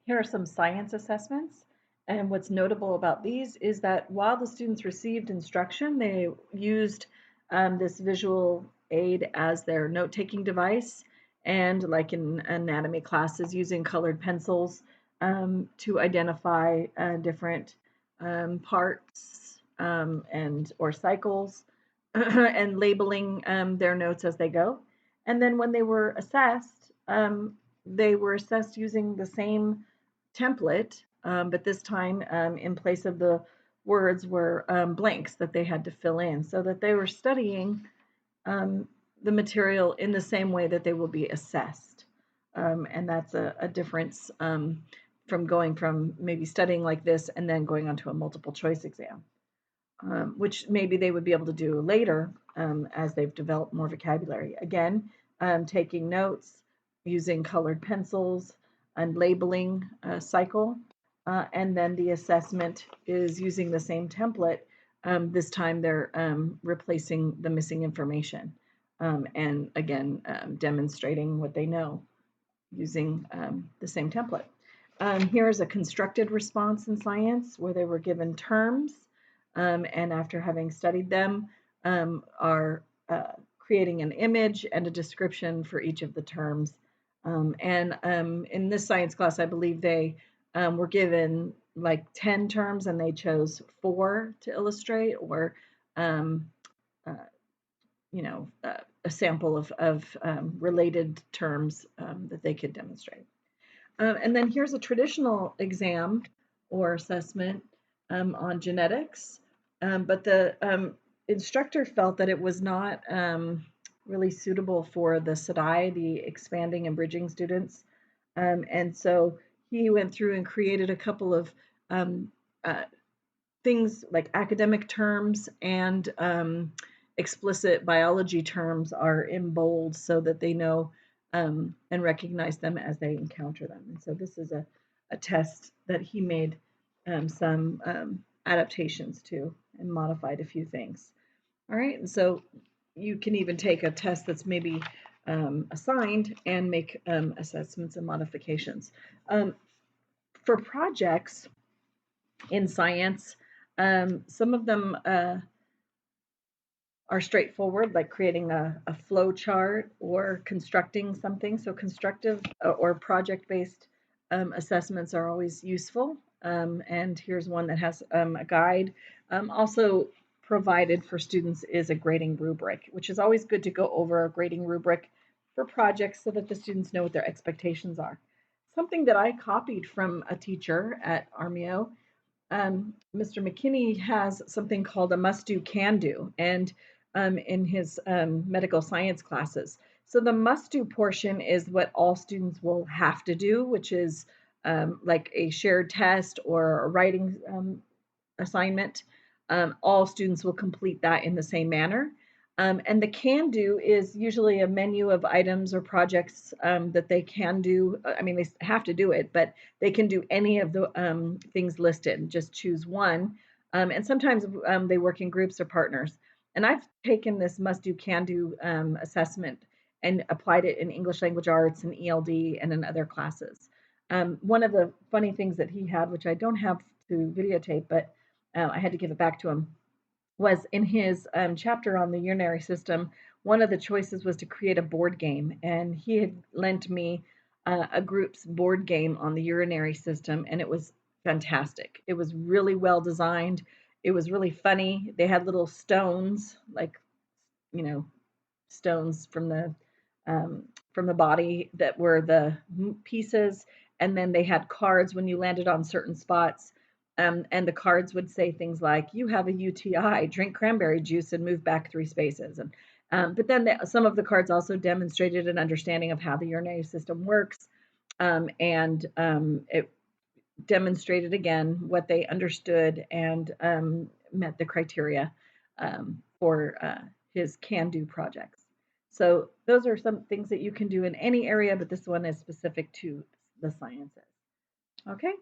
Here are some science assessments. And what's notable about these is that while the students received instruction, they used this visual aid as their note-taking device. And like in anatomy classes, using colored pencils to identify different parts and or cycles and labeling their notes as they go. And then when they were assessed using the same template, but this time in place of the words were blanks that they had to fill in so that they were studying um, the material in the same way that they will be assessed. And that's a difference from going from maybe studying like this and then going on to a multiple choice exam, which maybe they would be able to do later as they've developed more vocabulary. Again, taking notes, using colored pencils, and labeling a cycle. And then the assessment is using the same template. This time they're replacing the missing information and again, demonstrating what they know using the same template. Here is a constructed response in science where they were given terms and after having studied them are creating an image and a description for each of the terms. And in this science class, I believe they were given like 10 terms and they chose 4 to illustrate or um, uh, a sample of related terms that they could demonstrate. And then here's a traditional exam or assessment on genetics, but the instructor felt that it was not really suitable for the SEDI, the expanding and bridging students. And so he went through and created a couple of um, uh, things like academic terms and explicit biology terms are in bold so that they know and recognize them as they encounter them. And so this is a test that he made some adaptations to and modified a few things. All right, and so you can even take a test that's maybe assigned and make assessments and modifications. For projects in science, some of them are straightforward, like creating a flow chart or constructing something. So constructive or project-based assessments are always useful. And here's one that has a guide. Also provided for students is a grading rubric, which is always good to go over a grading rubric for projects so that the students know what their expectations are. Something that I copied from a teacher at Armio, Mr. McKinney has something called a must do can do, and in his medical science classes. So the must do portion is what all students will have to do, which is like a shared test or a writing assignment. All students will complete that in the same manner. And the can do is usually a menu of items or projects that they can do. I mean, they have to do it, but they can do any of the things listed. Just choose one. And sometimes they work in groups or partners. And I've taken this must do, can do assessment and applied it in English language arts and ELD and in other classes. One of the funny things that he had, which I don't have to videotape, but I had to give it back to him, was in his chapter on the urinary system. One of the choices was to create a board game, and he had lent me a group's board game on the urinary system, and it was fantastic. It was really well designed. It was really funny. They had little stones, like you know, stones from the body that were the pieces, and then they had cards when you landed on certain spots. And the cards would say things like, "You have a UTI, drink cranberry juice and move back 3 spaces." And but then some of the cards also demonstrated an understanding of how the urinary system works, and it demonstrated again what they understood and met the criteria for his can-do projects. So those are some things that you can do in any area, but this one is specific to the sciences. Okay.